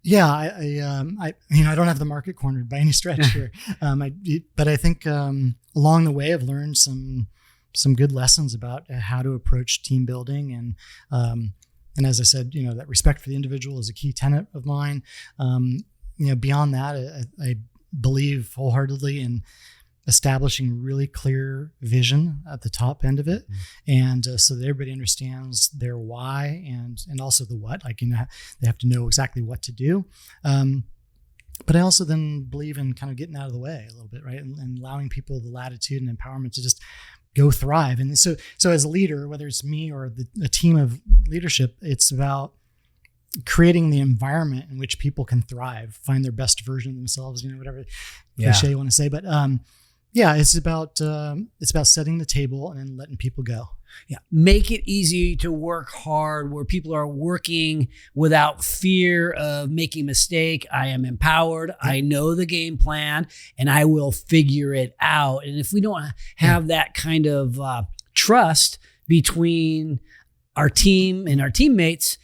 [SPEAKER 3] Yeah, I don't have the market cornered by any stretch here, but I think along the way I've learned some good lessons about how to approach team building, and as I said, that respect for the individual is a key tenet of mine. Beyond that, I believe wholeheartedly in establishing really clear vision at the top end of it, and so that everybody understands their why and also the what. Like they have to know exactly what to do. But I also then believe in kind of getting out of the way a little bit, right, and allowing people the latitude and empowerment to just go thrive. And so as a leader, whether it's me or a team of leadership, it's about creating the environment in which people can thrive, find their best version of themselves, whatever cliche you want to say. But it's about setting the table and then letting people go.
[SPEAKER 2] Yeah. Make it easy to work hard, where people are working without fear of making a mistake. I am empowered. I know the game plan and I will figure it out. And if we don't have that kind of trust between our team and our teammates,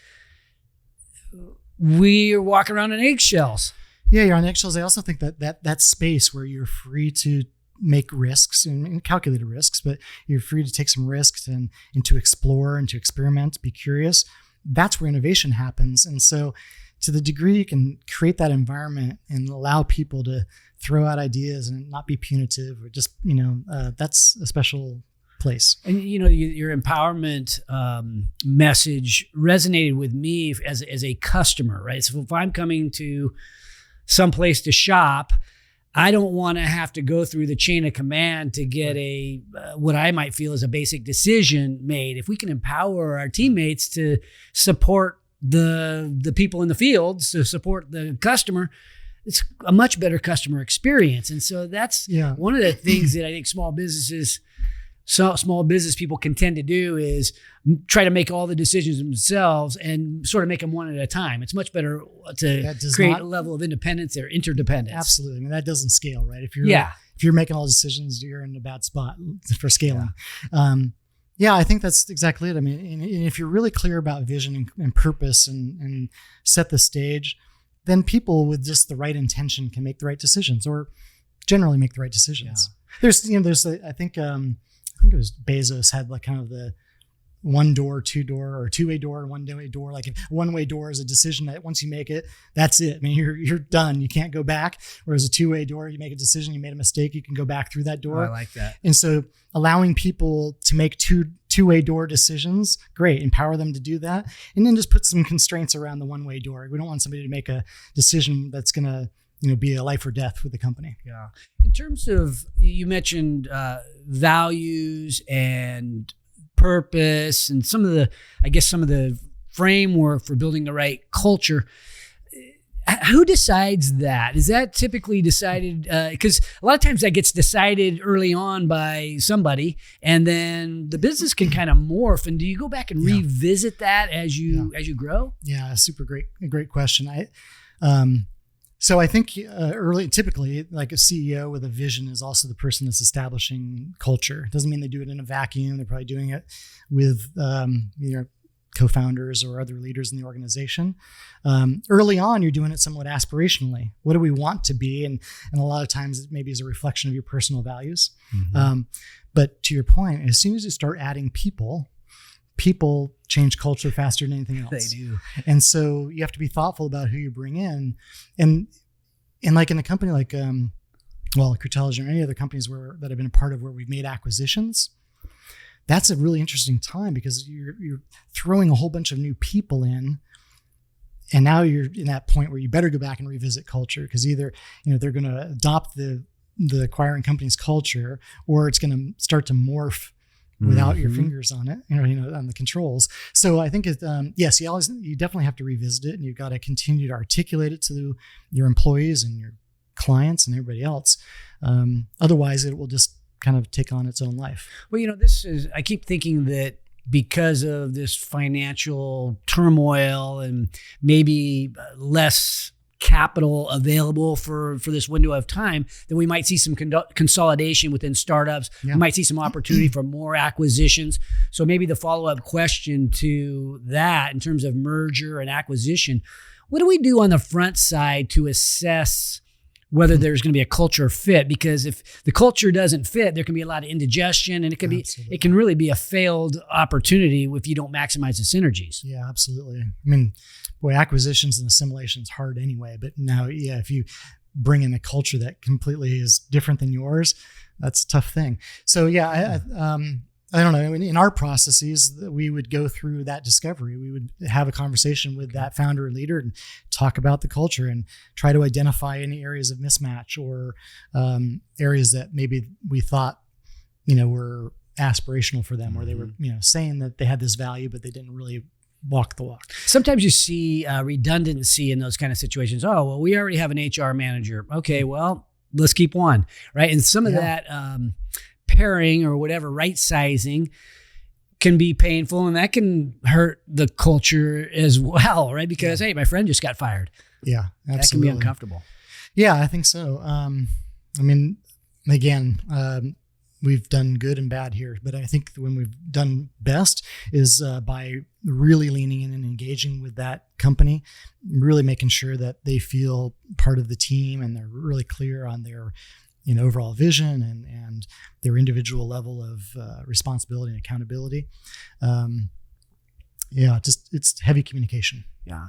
[SPEAKER 2] we're walking around in eggshells.
[SPEAKER 3] Yeah, you're on eggshells. I also think that space where you're free to make risks and calculated risks, but you're free to take some risks and to explore and to experiment, be curious. That's where innovation happens. And so to the degree you can create that environment and allow people to throw out ideas and not be punitive or just, that's a special place.
[SPEAKER 2] And your empowerment message resonated with me as a customer, right? So if I'm coming to some place to shop, I don't want to have to go through the chain of command to get what I might feel is a basic decision made. If we can empower our teammates to support the people in the fields, to support the customer, it's a much better customer experience. And so that's one of the things that I think small business people can tend to do is try to make all the decisions themselves and sort of make them one at a time. It's much better to create a level of independence or interdependence.
[SPEAKER 3] Absolutely. I mean, that doesn't scale, right? If you're making all the decisions, you're in a bad spot for scaling. I think that's exactly it. I mean, and if you're really clear about vision and purpose and set the stage, then people with just the right intention can make the right decisions, or generally make the right decisions. I think it was Bezos had like kind of the one door, two door, or two-way door, one-way door. Like a one-way door is a decision that once you make it, that's it. I mean, you're done. You can't go back. Whereas a two-way door, you make a decision, you made a mistake, you can go back through that door.
[SPEAKER 2] I like that.
[SPEAKER 3] And so allowing people to make two-way door decisions, great. Empower them to do that. And then just put some constraints around the one-way door. We don't want somebody to make a decision that's going to be a life or death with the company.
[SPEAKER 2] Yeah. In terms of, you mentioned values and purpose and some of the framework for building the right culture. Who decides that? Is that typically decided? Because a lot of times that gets decided early on by somebody, and then the business can kind of morph. And do you go back and revisit that as you grow?
[SPEAKER 3] Yeah, great question. So I think typically, like a CEO with a vision is also the person that's establishing culture. It doesn't mean they do it in a vacuum. They're probably doing it with co-founders or other leaders in the organization. Early on, you're doing it somewhat aspirationally. What do we want to be? And a lot of times it maybe is a reflection of your personal values. Mm-hmm. But to your point, as soon as you start adding people change culture faster than anything else.
[SPEAKER 2] They do.
[SPEAKER 3] And so you have to be thoughtful about who you bring in. And like in a company like, Crutelligent or any other companies that I've been a part of where we've made acquisitions, that's a really interesting time because you're throwing a whole bunch of new people in. And now you're in that point where you better go back and revisit culture, because either, they're going to adopt the acquiring company's culture, or it's going to start to morph without your fingers on it, on the controls. So I think yes, you definitely have to revisit it, and you've got to continue to articulate it to your employees and your clients and everybody else. Otherwise, it will just kind of take on its own life.
[SPEAKER 2] Well, I keep thinking that because of this financial turmoil and maybe less capital available for this window of time, then we might see some consolidation within startups. Yeah. We might see some opportunity for more acquisitions. So maybe the follow-up question to that in terms of merger and acquisition, what do we do on the front side to assess whether there's going to be a culture fit? Because if the culture doesn't fit, there can be a lot of indigestion, and it can really be a failed opportunity if you don't maximize the synergies.
[SPEAKER 3] Yeah, absolutely. I mean, acquisitions and assimilation is hard anyway, but now, if you bring in a culture that completely is different than yours, that's a tough thing. So I don't know. In our processes, we would go through that discovery. We would have a conversation with that founder or leader and talk about the culture and try to identify any areas of mismatch or areas that maybe we thought, were aspirational for them, or they were, saying that they had this value, but they didn't really walk the walk.
[SPEAKER 2] Sometimes you see redundancy in those kind of situations. Oh, well, we already have an HR manager. Okay, well, let's keep one, right? And some of that pairing or whatever, right sizing, can be painful, and that can hurt the culture as well, right? Because hey, my friend just got fired.
[SPEAKER 3] Yeah, absolutely.
[SPEAKER 2] That can be uncomfortable.
[SPEAKER 3] Yeah, I think so. We've done good and bad here, but I think when we've done best is by really leaning in and engaging with that company, really making sure that they feel part of the team and they're really clear on their overall vision and their individual level of responsibility and accountability. It's heavy communication.
[SPEAKER 2] Yeah.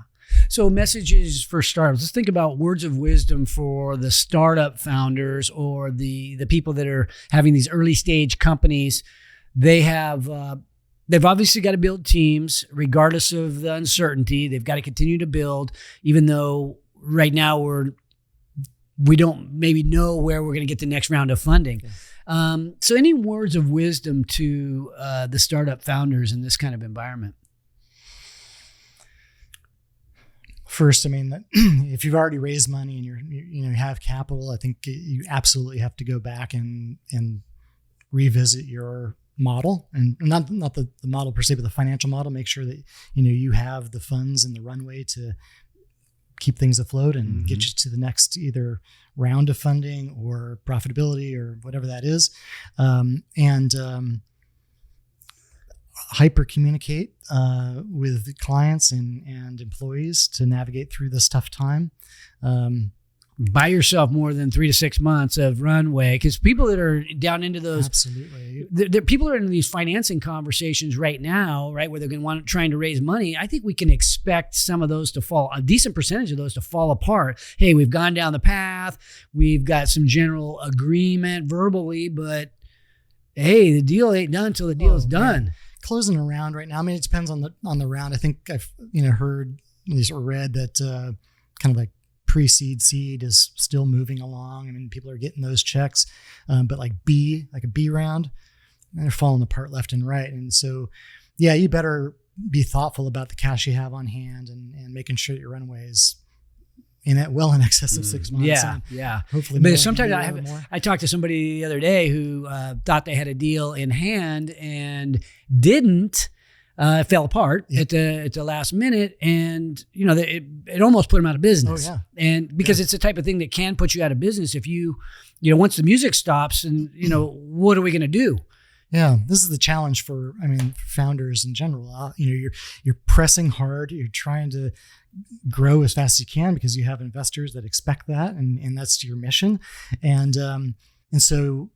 [SPEAKER 2] So messages for startups. Let's think about words of wisdom for the startup founders or the people that are having these early stage companies. They've obviously got to build teams regardless of the uncertainty. They've got to continue to build, even though right now we don't maybe know where we're going to get the next round of funding. So any words of wisdom to the startup founders in this kind of environment?
[SPEAKER 3] First, I mean, if you've already raised money and you have capital, I think you absolutely have to go back and revisit your model, and not the model per se, but the financial model. Make sure that you have the funds and the runway to keep things afloat and get you to the next either round of funding or profitability or whatever that is, and hyper communicate with clients and employees to navigate through this tough time.
[SPEAKER 2] Buy yourself more than 3 to 6 months of runway, because people that are down into those,
[SPEAKER 3] absolutely,
[SPEAKER 2] people are in these financing conversations right now, right, where they're going to trying to raise money. I think we can expect some of those to fall, a decent percentage of those to fall apart. Hey, we've gone down the path, we've got some general agreement verbally, but hey, the deal ain't done until the deal is done.
[SPEAKER 3] Man. Closing a round right now. I mean, it depends on the round. I think I've heard at least or read that kind of like pre-seed seed is still moving along. I mean, people are getting those checks, but like a B round, they're falling apart left and right. And so, yeah, you better be thoughtful about the cash you have on hand and making sure that your runway is in excess of 6 months.
[SPEAKER 2] Yeah.
[SPEAKER 3] Hopefully,
[SPEAKER 2] but sometimes I talked to somebody the other day who thought they had a deal in hand and didn't. Fell apart at the last minute, and it almost put them out of business.
[SPEAKER 3] Oh, yeah.
[SPEAKER 2] And because it's the type of thing that can put you out of business if you once the music stops, and what are we going to do?
[SPEAKER 3] Yeah, this is the challenge for founders in general. You're pressing hard. You're trying to grow as fast as you can because you have investors that expect that, and that's your mission. And so.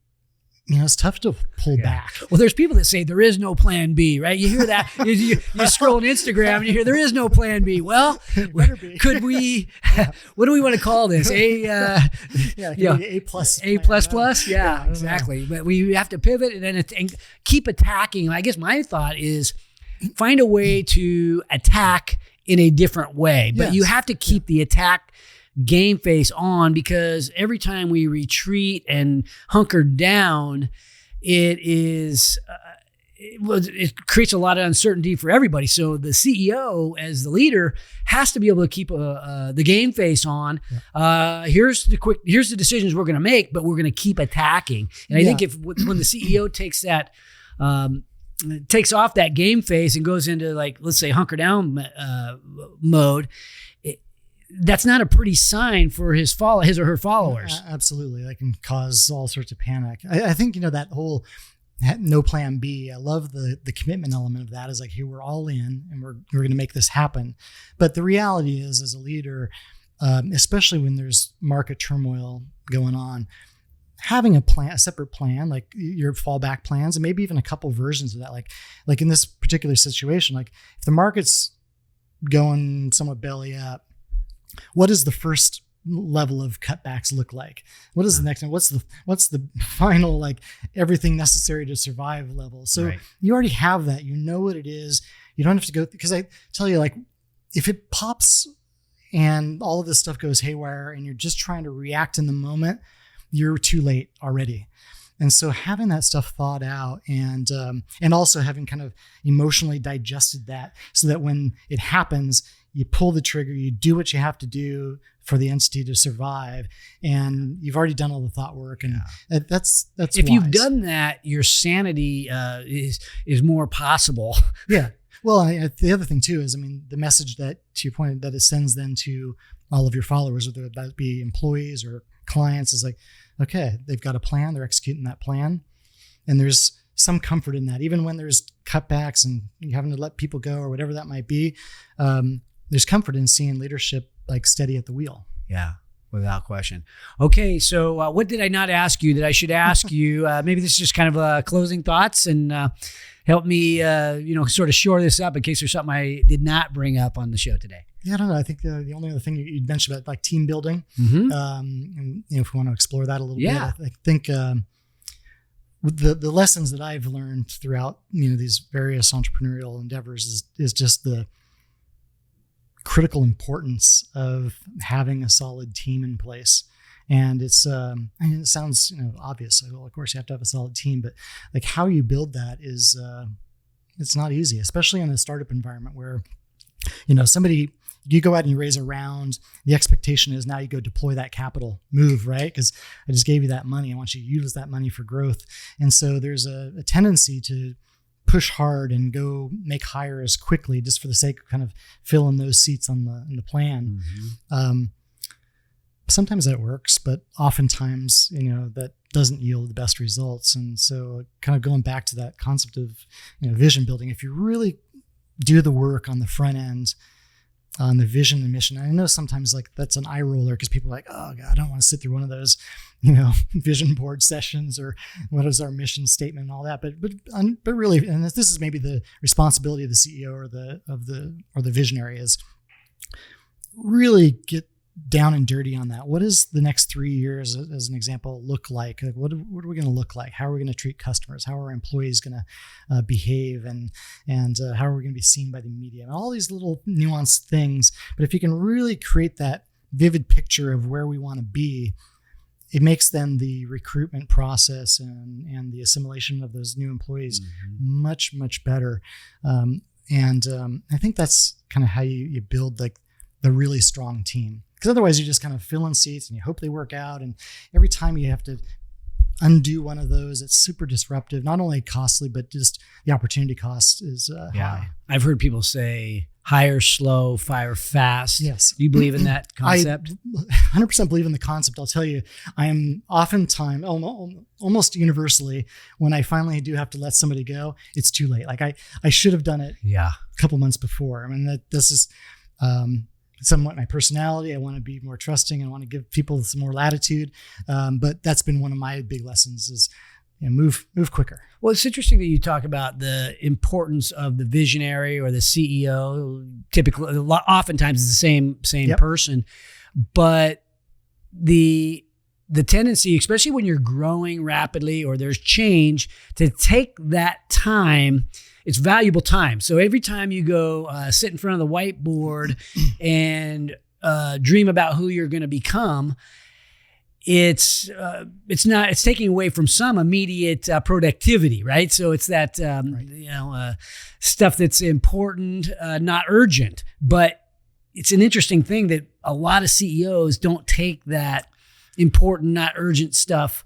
[SPEAKER 3] It's tough to pull back.
[SPEAKER 2] Well, there's people that say there is no plan B, right? You hear that? you scroll on Instagram and you hear there is no plan B. Well, could we, what do we want to call this? A
[SPEAKER 3] plus.
[SPEAKER 2] A plus? Yeah, exactly. But we have to pivot and keep attacking. I guess my thought is find a way to attack in a different way, but you have to keep the attack game face on, because every time we retreat and hunker down, it creates a lot of uncertainty for everybody. So the CEO, as the leader, has to be able to keep the game face on. Here's the decisions we're going to make, but we're going to keep attacking. And I think when the CEO takes off that game face and goes into, like, let's say, hunker down mode, that's not a pretty sign for his or her followers.
[SPEAKER 3] Absolutely. That can cause all sorts of panic. I think, that whole no plan B, I love the commitment element of that, is like, hey, we're all in and we're going to make this happen. But the reality is, as a leader, especially when there's market turmoil going on, having a separate plan, like your fallback plans, and maybe even a couple versions of that, like in this particular situation, like if the market's going somewhat belly up, what does the first level of cutbacks look like? What is the next one? What's the final, like, everything necessary to survive level? So you already have that. You know what it is. You don't have to go, because I tell you, like, if it pops and all of this stuff goes haywire and you're just trying to react in the moment, you're too late already. And so having that stuff thought out and also having kind of emotionally digested that, so that when it happens, you pull the trigger, you do what you have to do for the entity to survive, and you've already done all the thought work. And that's
[SPEAKER 2] if
[SPEAKER 3] wise.
[SPEAKER 2] You've done that, your sanity is more possible.
[SPEAKER 3] Yeah. Well, the other thing too is, the message that, to your point, that it sends then to all of your followers, whether that be employees or clients, is like, okay, they've got a plan, they're executing that plan, and there's some comfort in that, even when there's cutbacks and you're having to let people go or whatever that might be. There's comfort in seeing leadership, like, steady at the wheel.
[SPEAKER 2] Yeah, without question. Okay, so what did I not ask you that I should ask you? Maybe this is just kind of closing thoughts, and help me, sort of shore this up in case there's something I did not bring up on the show today.
[SPEAKER 3] Yeah, I don't know. I think the only other thing you mentioned about, like, team building, and if we want to explore that a little bit, I think the lessons that I've learned throughout these various entrepreneurial endeavors is just the critical importance of having a solid team in place. And it's it sounds obvious. Well, of course you have to have a solid team, but like, how you build that is it's not easy, especially in a startup environment where somebody you go out and you raise a round, the expectation is now you go deploy that capital, move, right? Because I just gave you that money. I want you to use that money for growth. And so there's a tendency to push hard and go make hires quickly just for the sake of kind of filling those seats in the plan. Sometimes that works, but oftentimes, that doesn't yield the best results. And so kind of going back to that concept of, vision building, if you really do the work on the front end, on the vision and mission. I know sometimes like that's an eye roller because people are like, oh God, I don't want to sit through one of those, vision board sessions or what is our mission statement and all that. But really, and this is maybe the responsibility of the CEO or the visionary, is really get down and dirty on that. What does the next 3 years, as an example, look like? What are we going to look like? How are we going to treat customers? How are our employees going to behave? And how are we going to be seen by the media? And all these little nuanced things. But if you can really create that vivid picture of where we want to be, it makes then the recruitment process and the assimilation of those new employees much, much better. I think that's kind of how you build like the really strong team. Because otherwise you just kind of fill in seats and you hope they work out. And every time you have to undo one of those, it's super disruptive, not only costly, but just the opportunity cost is high.
[SPEAKER 2] I've heard people say hire slow, fire fast.
[SPEAKER 3] Yes.
[SPEAKER 2] Do you believe in that concept?
[SPEAKER 3] I 100% believe in the concept. I'll tell you, I am oftentimes, almost universally, when I finally do have to let somebody go, it's too late. Like I should have done it a couple months before. I mean, this is somewhat my personality. I want to be more trusting and I want to give people some more latitude. But that's been one of my big lessons is move quicker.
[SPEAKER 2] Well, it's interesting that you talk about the importance of the visionary or the CEO. Typically, oftentimes it's the same person, but the tendency, especially when you're growing rapidly or there's change, to take that time. It's valuable time. So every time you go sit in front of the whiteboard and dream about who you're going to become, it's taking away from some immediate productivity, right? So it's that stuff that's important, not urgent. But it's an interesting thing that a lot of CEOs don't take that important, not urgent stuff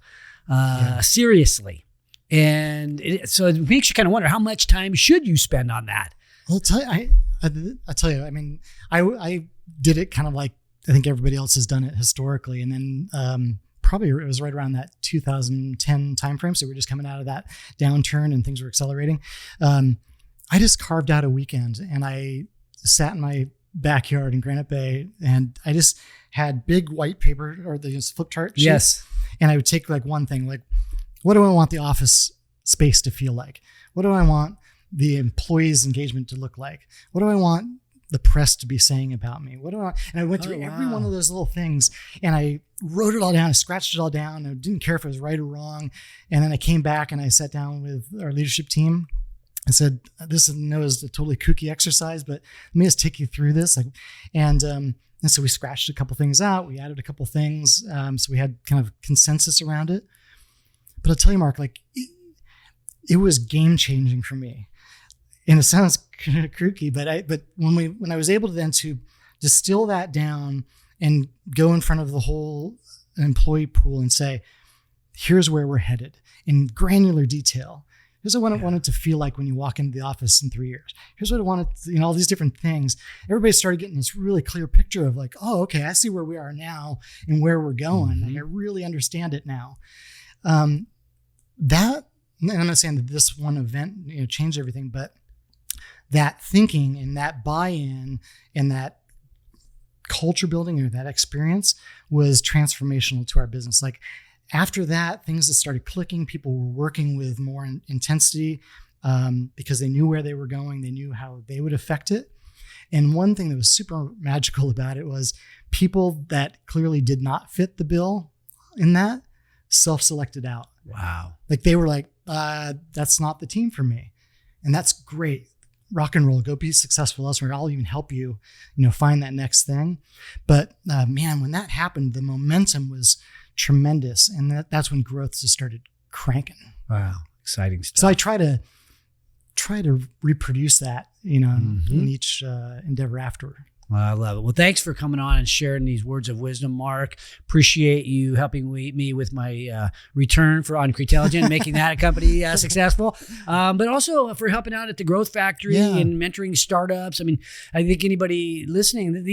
[SPEAKER 2] seriously. And so it makes you kind of wonder, how much time should you spend on that?
[SPEAKER 3] Well, I'll tell you, I mean, I did it kind of like I think everybody else has done it historically. And then probably it was right around that 2010 timeframe. So we're just coming out of that downturn and things were accelerating. I just carved out a weekend and I sat in my backyard in Granite Bay and I just had big white paper or the flip chart sheets.
[SPEAKER 2] Yes.
[SPEAKER 3] And I would take like one thing, like, what do I want the office space to feel like? What do I want the employees' engagement to look like? What do I want the press to be saying about me? What do I? And I went through every one of those little things and I wrote it all down. I scratched it all down. I didn't care if it was right or wrong. And then I came back and I sat down with our leadership team and said, "This is a totally kooky exercise, but let me just take you through this." And so we scratched a couple things out. We added a couple things. So we had kind of consensus around it. But I'll tell you, Mark, like it was game changing for me. And it sounds kind of kooky, but when I was able to then to distill that down and go in front of the whole employee pool and say, here's where we're headed in granular detail. Here's what I wanted to feel like when you walk into the office in 3 years. Here's what I wanted, all these different things. Everybody started getting this really clear picture of like, oh, okay, I see where we are now and where we're going. Mm-hmm. Like I really understand it now. That, and I'm not saying that this one event, changed everything, but that thinking and that buy-in and that culture building or that experience was transformational to our business. Like after that, things that started clicking, people were working with more intensity because they knew where they were going. They knew how they would affect it. And one thing that was super magical about it was people that clearly did not fit the bill in that self-selected out.
[SPEAKER 2] Wow.
[SPEAKER 3] Like they were like, that's not the team for me. And that's great. Rock and roll, go be successful elsewhere. I'll even help you, find that next thing. But man, when that happened, the momentum was tremendous. And that's when growth just started cranking.
[SPEAKER 2] Wow. Exciting stuff.
[SPEAKER 3] So I try to reproduce that, in each endeavor after.
[SPEAKER 2] Well, I love it. Well, thanks for coming on and sharing these words of wisdom, Mark. Appreciate you helping me with my return for Entrepreneurship, making that a company successful, but also for helping out at the Growth Factory and mentoring startups. I mean, I think anybody listening,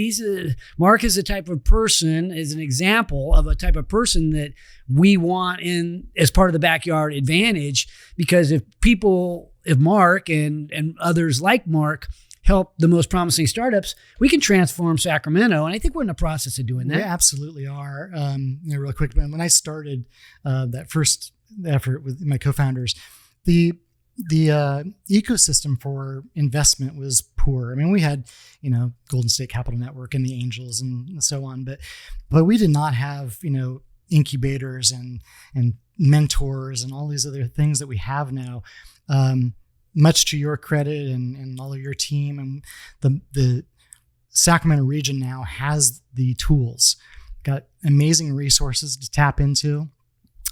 [SPEAKER 2] Mark is the type of person, is an example of a type of person that we want in as part of the Backyard Advantage, because if Mark and others like Mark help the most promising startups, we can transform Sacramento. And I think we're in the process of doing that.
[SPEAKER 3] We absolutely are. Real quick, when I started that first effort with my co-founders, the ecosystem for investment was poor. I mean, we had, Golden State Capital Network and the Angels and so on, but we did not have, incubators and mentors and all these other things that we have now. Much to your credit and all of your team, and the Sacramento region now has the tools, got amazing resources to tap into.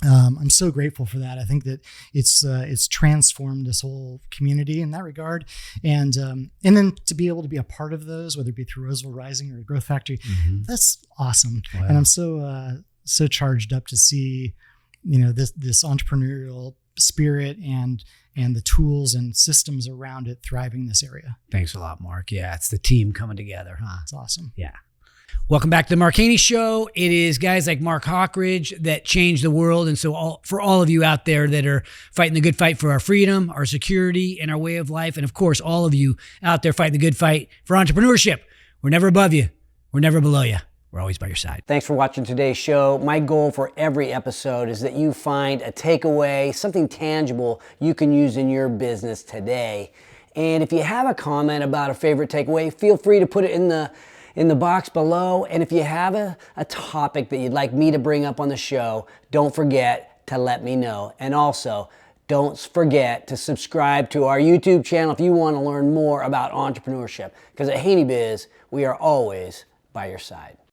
[SPEAKER 3] I'm so grateful for that. I think that it's transformed this whole community in that regard, and then to be able to be a part of those, whether it be through Roseville Rising or Growth Factory, that's awesome. Wow. And I'm so charged up to see, this entrepreneurial spirit and the tools and systems around it thriving in this area.
[SPEAKER 2] Thanks a lot, Mark. Yeah, it's the team coming together, huh?
[SPEAKER 3] It's awesome.
[SPEAKER 2] Yeah. Welcome back to the Mark Haney Show. It is guys like Mark Hockridge that change the world. And so for all of you out there that are fighting the good fight for our freedom, our security, and our way of life, and of course, all of you out there fighting the good fight for entrepreneurship, we're never above you. We're never below you. We're always by your side.
[SPEAKER 4] Thanks for watching today's show. My goal for every episode is that you find a takeaway, something tangible you can use in your business today. And if you have a comment about a favorite takeaway, feel free to put it in the box below. And if you have a topic that you'd like me to bring up on the show, don't forget to let me know. And also, don't forget to subscribe to our YouTube channel if you want to learn more about entrepreneurship. Because at Haney Biz, we are always by your side.